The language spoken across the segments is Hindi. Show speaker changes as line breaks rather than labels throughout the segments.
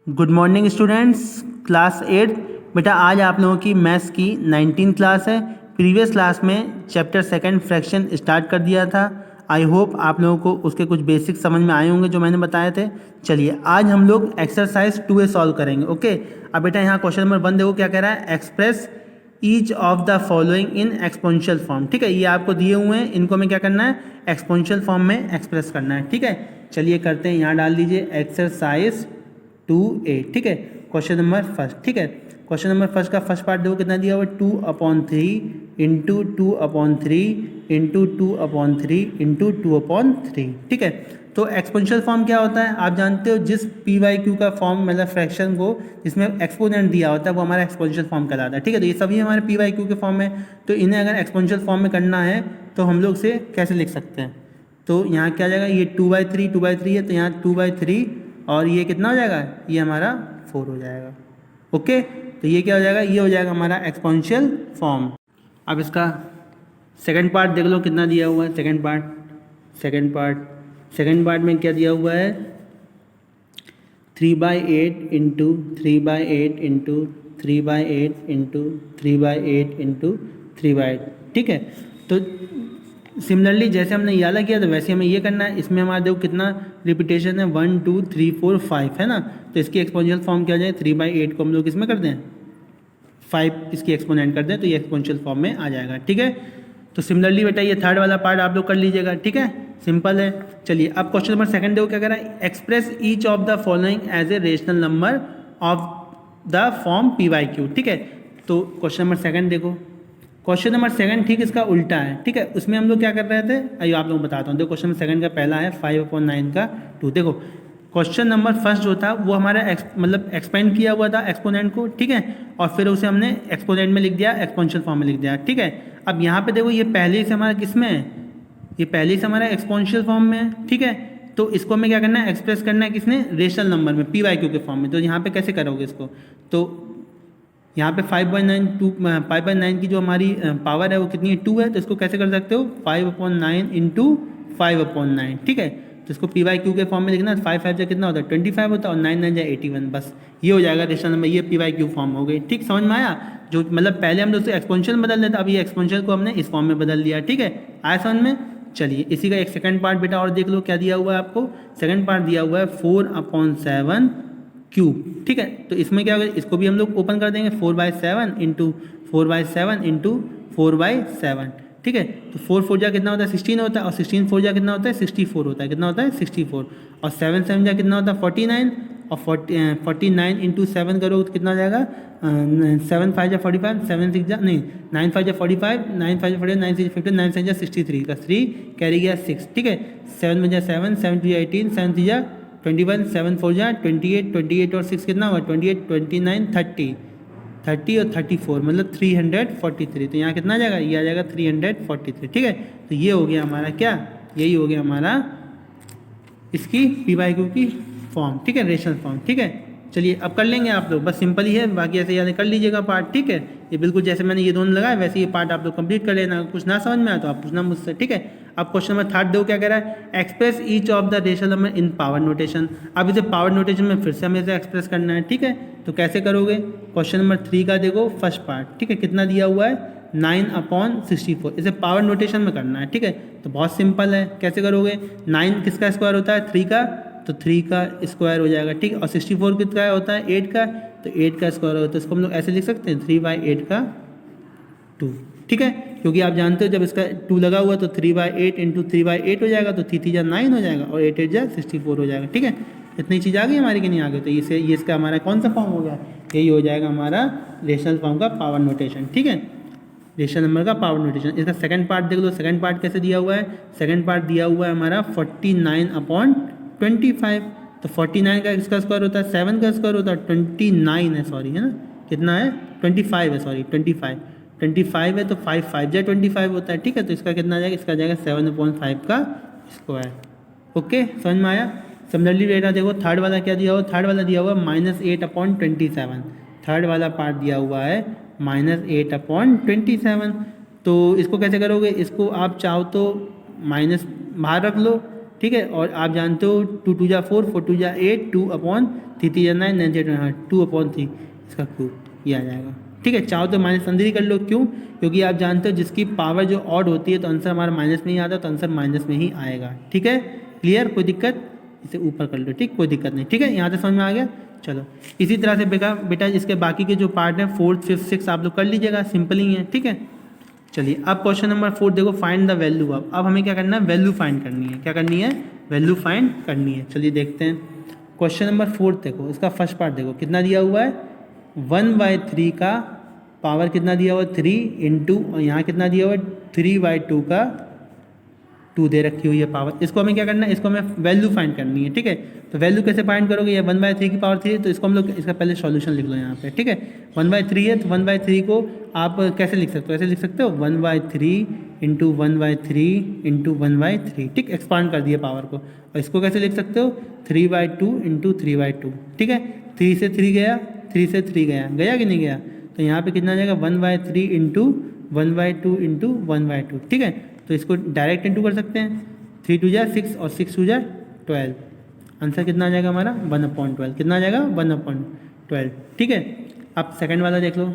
Good morning students, class 8। बेटा आज आप लोगों की मैथ्स की 19 क्लास है। प्रीवियस क्लास में चैप्टर सेकंड फ्रैक्शन स्टार्ट कर दिया था। आई होप आप लोगों को उसके कुछ बेसिक समझ में आए होंगे जो मैंने बताए थे। चलिए आज हम लोग एक्सरसाइज 2A सॉल्व करेंगे। ओके, अब बेटा यहाँ क्वेश्चन नंबर 1 देखो क्या कह रहा है। Express each of the following in exponential form. ठीक है, ये आपको दिए हुए हैं, इनको हमें क्या करना है, एक्सपोनेंशियल फॉर्म में एक्सप्रेस करना है। ठीक है, चलिए करते हैं। यहाँ डाल दीजिए एक्सरसाइज 2A। ठीक है, क्वेश्चन नंबर फर्स्ट। ठीक है, क्वेश्चन नंबर फर्स्ट का फर्स्ट पार्ट देखो कितना दिया हुआ है, 2/3 इंटू 2/3 इंटू 2/3 इंटू 2/3। ठीक है, तो एक्सपोनेंशियल फॉर्म क्या होता है आप जानते हो, जिस PYQ का फॉर्म मतलब फ्रैक्शन को जिसमें एक्सपोनेंट दिया होता है वो हमारा एक्सपोनेंशियल फॉर्म कहलाता है। ठीक है, तो ये सभी हमारे PYQ के फॉर्म में, तो इन्हें अगर एक्सपोनेंशियल फॉर्म में करना है तो हम लोग से कैसे लिख सकते हैं। तो यहाँ क्या आ जाएगा, ये 2/3 है तो यहाँ 2/3 और ये कितना हो जाएगा, ये हमारा 4 हो जाएगा। ओके, तो ये क्या हो जाएगा, ये हो जाएगा हमारा एक्सपोनेंशियल फॉर्म। अब इसका सेकंड पार्ट देख लो कितना दिया हुआ है। सेकंड पार्ट में क्या दिया हुआ है, 3/8 इंटू 3/8 इंटू 3/8 इंटू 3/8 इंटू 3/8। ठीक है, तो सिमिलरली जैसे हमने ये वाला किया तो वैसे हमें ये करना है। इसमें हमारा देखो कितना रिपीटेशन है, 1 2 3 4 5 है ना, तो इसकी एक्सपोनेंशियल फॉर्म क्या जाए, 3/8 को हम लोग इसमें कर दें 5, इसकी एक्सपोनेंट कर दें तो ये एक्सपोनेंशियल फॉर्म में आ जाएगा। ठीक है, तो सिमिलरली बेटा ये थर्ड वाला पार्ट आप लोग कर लीजिएगा। ठीक है, सिंपल है। चलिए अब क्वेश्चन नंबर सेकंड देखो क्या कह रहा है, express each of the following as a rational number of the form PYQ। ठीक है, तो क्वेश्चन नंबर सेकंड देखो, क्वेश्चन नंबर सेकंड ठीक इसका उल्टा है। ठीक है, उसमें हम लोग क्या कर रहे थे, आइए आप लोगों को बताता हूँ। देखो क्वेश्चन नंबर सेकंड का पहला है 5/9 का 2। देखो क्वेश्चन नंबर फर्स्ट जो था वो हमारा मतलब एक्सपेंड किया हुआ था एक्सपोनेंट को। ठीक है, और फिर उसे हमने एक्सपोनेंट में लिख दिया, एक्सपोनेंशियल फॉर्म में लिख दिया। ठीक है, अब यहाँ पे देखो ये पहले से हमारा किस में है, ये पहले से हमारा एक्सपोनेंशियल फॉर्म में है। ठीक है, तो इसको हमें क्या करना है, एक्सप्रेस करना है किसने, रेशनल नंबर में, PYQ के फॉर्म में। तो यहाँ पे कैसे करोगे इसको, तो यहाँ पे 5/9 की जो हमारी पावर है वो कितनी है, 2 है, तो इसको कैसे कर सकते हो, 5/9 इंटू 5/9। ठीक है, तो इसको PYQ के फॉर्म में लिखना, 5 5 कितना होता है 25 होता है, और 9 9 81, बस ये हो जाएगा रेशनल नंबर। ये PYQ फॉर्म हो गई। ठीक, समझ में आया, जो मतलब पहले हम लोग से एक्सपोनेंशियल बदल देते, अब ये एक्सपोनेंशियल को हमने इस फॉर्म में बदल दिया। ठीक है, आया समझ में। चलिए इसी का एक सेकंड पार्ट बेटा और देख लो क्या दिया हुआ है आपको। सेकंड पार्ट दिया हुआ है 4/7 क्यूब। ठीक है, तो इसमें क्या होगा, इसको भी हम लोग ओपन कर देंगे, 4/7 इंटू 4/7 इंटू 4/7। ठीक है, तो 4 4 जा कितना होता है 16 होता है, और 16 4 जा कितना होता है 64 होता है। कितना होता है 64, और 7 7 जा कितना होता है 49, और 49 इंटू 7 करो तो कितना हो जाएगा, 7 5 जा 45, 7 6 जा नहीं 9 5 जा 45, 9 5 जा 45, 9 6 50, 9 7 जा 63 का 3 कैरी गया 6। ठीक है, 7 में जा 7, 7 2 जा 18, 7 3 जा 21, 7 4 जा 28, 28 और 6 कितना हुआ 28, 29 30, 30 और 34 मतलब 343। तो यहाँ कितना आ जाएगा, ये आ जाएगा 343। ठीक है, तो ये हो गया हमारा क्या, यही हो गया हमारा इसकी PYQ की फॉर्म। ठीक है, रेशनल फॉर्म। ठीक है, चलिए अब कर लेंगे आप लोग, बस सिंपल ही है, बाकी ऐसे याद कर लीजिएगा पार्ट। ठीक है, ये बिल्कुल जैसे मैंने ये दोनों लगाया वैसे ये पार्ट आप लोग कंप्लीट कर लेना। कुछ ना समझ में आया तो आप पूछना मुझसे। ठीक है, अब क्वेश्चन नंबर थर्ड देखो क्या कह रहा है, express each of the rational number in power notation. अब इसे पावर नोटेशन में फिर से हमें इसे एक्सप्रेस करना है। ठीक है, तो कैसे करोगे, क्वेश्चन नंबर 3 का देखो फर्स्ट पार्ट। ठीक है, कितना दिया हुआ है 9/64, इसे पावर नोटेशन में करना है। ठीक है, तो बहुत सिंपल है, कैसे करोगे, 9 किसका स्क्वायर होता है 3 का, तो 3 का स्क्वायर हो जाएगा। ठीक है, और 64 कितना होता है 8 का, तो 8 का स्क्वायर होता है, तो इसको हम लोग ऐसे लिख सकते हैं 3/8 का 2। ठीक है, क्योंकि आप जानते हो जब इसका 2 लगा हुआ तो 3/8 इंटू 3/8 हो जाएगा, तो 3 3 जा 9 हो जाएगा, और 8 8 जा 64 हो जाएगा। ठीक है, इतनी चीज़ आ गई हमारी कि नहीं आ गई, तो इसे ये इसका हमारा कौन सा फॉर्म हो गया, यही हो जाएगा हमारा रेशनल फॉर्म का पावर नोटेशन। ठीक है, रेशनल नंबर का पावर नोटेशन। इसका सेकंड पार्ट देख लो, सेकंड पार्ट कैसे दिया हुआ है, सेकंड पार्ट दिया हुआ है हमारा 49/25। तो 49 का इसका स्क्वायर होता है, 7 का स्क्वायर होता है 29 है, सॉरी है ना, कितना है 25 है, सॉरी 25 है, तो 5 5 जा 25 होता है। ठीक है, तो इसका कितना आ जाएगा, इसका आ जाएगा 7/5 का स्क्वायर। ओके, समझ में आया। सिमिलरली बेटा देखो थर्ड वाला क्या दिया हुआ, थर्ड वाला दिया हुआ -8/27। थर्ड वाला पार्ट दिया हुआ है -8/27। तो इसको कैसे करोगे, इसको आप चाहो तो माइनस बाहर रख लो, ठीक है। और आप जानते हो 2 2 जा 4, 4 2 जा 8, 2 अपॉन 3 3 जा 9, 9 जा 12, 2 अपॉन 3 इसका क्यूब ये आ जाएगा। ठीक है, चाहो तो माइनस अंदर ही कर लो, क्यों? क्योंकि आप जानते हो जिसकी पावर जो ऑड होती है तो आंसर हमारा माइनस में ही आता है, तो आंसर माइनस में ही आएगा। ठीक है, क्लियर, कोई दिक्कत? इसे ऊपर कर लो, ठीक, कोई दिक्कत नहीं। ठीक है, यहाँ तक समझ में आ गया। चलो इसी तरह से बेटा इसके बाकी के जो पार्ट हैं 4th 5th 6th आप लोग कर लीजिएगा, सिंपल ही है। ठीक है, चलिए अब क्वेश्चन नंबर 4 देखो, फाइंड द वैल्यू। अब हमें क्या करना है? वैल्यू फाइंड करनी है। क्या करनी है? वैल्यू फाइंड करनी है। चलिए देखते हैं क्वेश्चन नंबर 4 देखो, इसका फर्स्ट पार्ट देखो कितना दिया हुआ है, 1/3 का पावर कितना दिया हुआ है 3 इंटू, और यहाँ कितना दिया हुआ है 3/2 का 2 दे रखी हुई है पावर। इसको हमें क्या करना है? इसको हमें वैल्यू फाइंड करनी है। ठीक है, तो वैल्यू कैसे फाइंड करोगे? ये 1/3 की पावर 3, तो इसको हम लोग इसका पहले सॉल्यूशन लिख लो यहाँ पे। ठीक है, 1/3 है तो 1/3 को आप कैसे लिख सकते हो? ऐसे लिख सकते हो 1/3 इंटू 1/3 इंटू 1/3। ठीक, एक्सपांड कर दिया पावर को। और इसको कैसे लिख सकते हो? 3/2 इंटू 3/2। ठीक है, 3 से 3 गया, 3 से 3 गया, गया कि नहीं गया? तो यहाँ पे कितना आ जाएगा 1/3 इंटू 1/2 इंटू 1/2। ठीक है, तो इसको डायरेक्ट इंटू कर सकते हैं, 3 2 जा 6 और 6 2 जा 12। आंसर कितना आ जाएगा हमारा 1/12। कितना आ जाएगा 1/12। ठीक है, अब सेकंड वाला देख लो।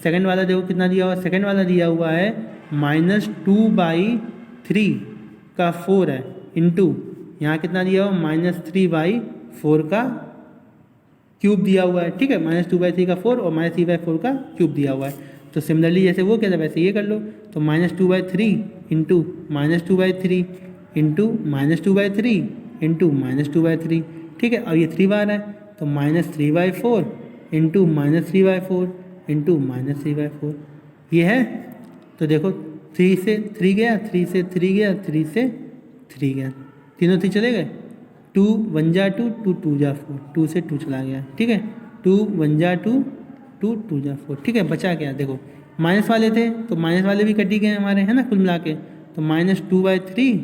सेकंड वाला देखो कितना दिया हुआ है। सेकंड वाला दिया हुआ है -2/3 का 4 है, इंटू यहाँ कितना दिया हुआ -3/4 का क्यूब दिया हुआ है। ठीक है, -2/3 का 4 और -3/4 का क्यूब दिया हुआ है। तो सिमिलरली जैसे वो कहता है वैसे ये कर लो। तो -2/3 इंटू -2/3 इंटू -2/3 इंटू -2/3। ठीक है, और ये 3 बार है तो -3/4 इंटू -3/4 इंटू -3/4 ये है। तो देखो 3 से 3 गया, 3 से 3 गया, 3 से 3 गया, तीनों 3 चले गए। 2 1 जा 2, 2 2 जा 4, 2 से 2 चला गया। ठीक है, 2 1 जा 2, 2 2 जा 4। ठीक है, बचा क्या? देखो माइनस वाले थे तो माइनस वाले भी कट ही गए हमारे, है ना, कुल मिला के। तो -2/3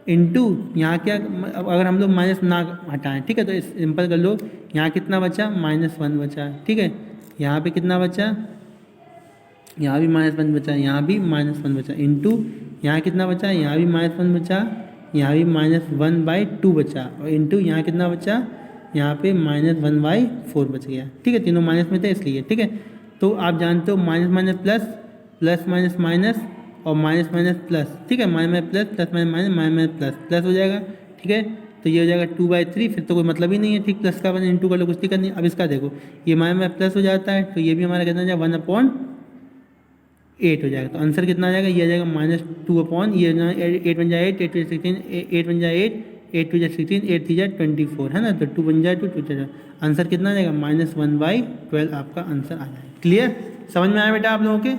इंटू यहाँ क्या, अगर हम लोग माइनस ना हटाएं, ठीक है, तो सिंपल कर लो। यहाँ कितना बचा? -1 बचा। ठीक है, यहाँ पे कितना बचा? यहाँ भी -1 बचा, यहाँ भी -1 बचा, इंटू यहाँ कितना बचा? यहाँ भी -1 बचा, यहाँ भी -1/2 बचा, और इंटू यहाँ कितना बचा? यहाँ पे -1/4 बच गया। ठीक है, तीनों माइनस में थे इसलिए। ठीक है, तो आप जानते हो minus minus plus, plus minus minus, और माइनस माइनस प्लस। ठीक है, minus minus plus, plus minus minus, minus minus plus, plus हो जाएगा। ठीक है, तो ये हो जाएगा 2/3, फिर तो कोई मतलब ही नहीं है। ठीक, प्लस का बने इंटू कर लो, कुछ दिक्कत नहीं। अब इसका देखो, ये माइनस में प्लस हो जाता है तो ये भी हमारा कितना हो जाएगा 1/8 हो जाएगा। तो आंसर कितना आ जाएगा? ये आ जाएगा -2 ये 8 1 जा 8, 8 2 जा 16, 8 1 जा 8, 8 2 जा 16, 8 3 जा 24, है ना। तो 2 1 जा 2, 2 जा, आंसर कितना आ जाएगा? -1/12 आपका आंसर आ जाएगा। क्लियर, समझ में आया बेटा आप लोगों के?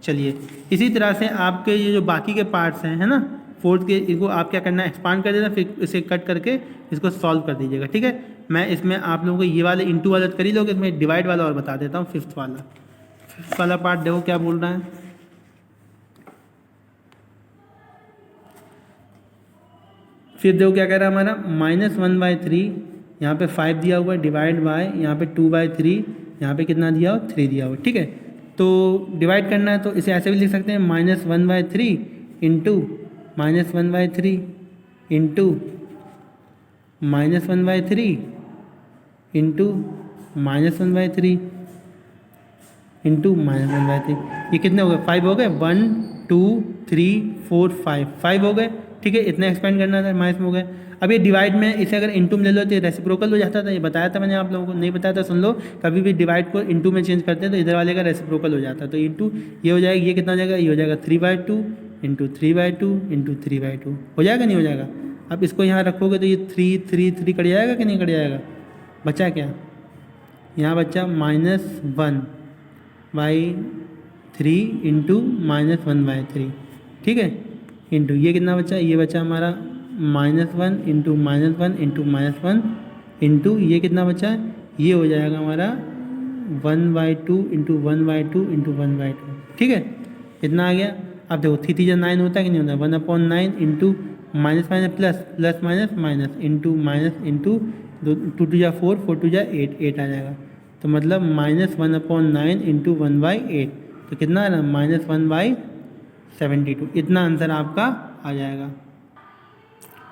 चलिए इसी तरह से आपके ये जो बाकी के पार्ट्स हैं, है ना, 4th के, इनको आप क्या करना है? एक्सपांड कर देना, फिर इसे कट करके इसको सॉल्व कर दीजिएगा। ठीक है, मैं इसमें आप लोगों को ये वाले इंटू वाला कर ही लोगे, इसमें डिवाइड वाला और बता देता हूँ। 5th वाला पार्ट देखो क्या बोल रहा है। फिर देखो क्या कह रहा है हमारा, -1/3, यहाँ पे 5 दिया हुआ है, डिवाइड बाय यहाँ पे 2/3, यहाँ पे कितना दिया हुआ? 3 दिया हुआ। ठीक है, तो डिवाइड करना है तो इसे ऐसे भी लिख सकते हैं, -1/3 इंटू -1/3 इंटू -1/3 इंटू -1/3 इंटू -1/3। ये कितने हो गए? 5 हो गए। 1 2 3 4 5 हो गए। ठीक है, इतना एक्सपेंड करना था, माइनस में हो गए। अब ये डिवाइड में इसे अगर इंटू में ले लो तो ये रेसिप्रोकल हो जाता था। ये बताया था मैंने आप लोगों को, नहीं बताया था सुन लो। कभी भी डिवाइड को इंटू में चेंज करते हैं तो इधर वाले का रेसिप्रोकल हो जाता है। तो इंटू ये हो जाएगा, ये कितना हो जाएगा? ये हो जाएगा 3/2 इंटू 3/2 इंटू 3/2 हो जाएगा, नहीं हो जाएगा? अब इसको यहाँ रखोगे तो ये 3 3 3 कट जाएगा कि नहीं कट जाएगा? बचा क्या? यहाँ बचा -1/3 इंटू -1/3। ठीक है, इंटू ये कितना बचा? ये बचा हमारा -1 इंटू -1 इंटू -1 इंटू ये कितना बचा? ये हो जाएगा हमारा 1/2 इंटू 1/2 इंटू 1/2। ठीक है, इतना आ गया। अब देखो 3 3 9 होता है कि नहीं होता? 1/9 into minus minus plus, plus minus minus into minus into 2 2 जा 4, 4 2 जा 8, 8 आ जाएगा। तो मतलब -1/9 इंटू 1/8, तो कितना है ना? -1/72। इतना आंसर आपका आ जाएगा।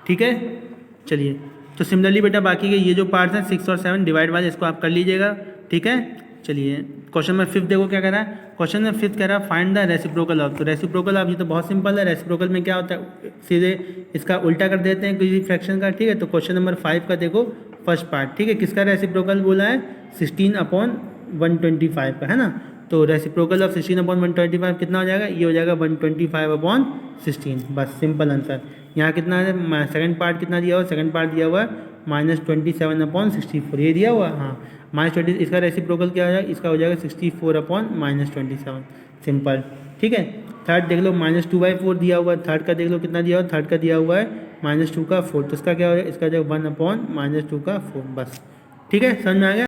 ठीक है, चलिए। तो सिमिलरली बेटा बाकी के ये जो पार्ट्स हैं 6 और 7 डिवाइड वाले इसको आप कर लीजिएगा, ठीक है। चलिए क्वेश्चन नंबर 5 देखो क्या कह रहा है। क्वेश्चन नंबर 5 कह रहा है फाइंड द रेसिप्रोकल ऑफ। तो रेसिप्रोकल ऑफ ये तो बहुत सिंपल है। रेसिप्रोकल में क्या होता है, सीधे इसका उल्टा कर देते हैं किसी फ्रैक्शन का, ठीक है। तो क्वेश्चन नंबर 5 का देखो फर्स्ट पार्ट, ठीक है, किसका रेसिप्रोकल बोला है, 16/125 का, है ना। तो रेसिप्रोकल ऑफ 16/125 कितना हो जाएगा, ये हो जाएगा 125/16, बस सिंपल आंसर। यहाँ कितना है, सेकंड पार्ट कितना दिया हुआ, सेकंड पार्ट दिया हुआ है -27/64, ये दिया हुआ है, हाँ -20। इसका रेसिप्रोकल क्या हो जाएगा, इसका हो जाएगा 64/-27, सिंपल, ठीक है। थर्ड देख लो -2/4 दिया हुआ है, थर्ड का देख लो कितना दिया हुआ है, थर्ड का दिया हुआ है -2 का 4, तो इसका क्या हो जाएगा, इसका हो जाएगा 1/-2 का 4, बस, ठीक है, समझ में आ गया।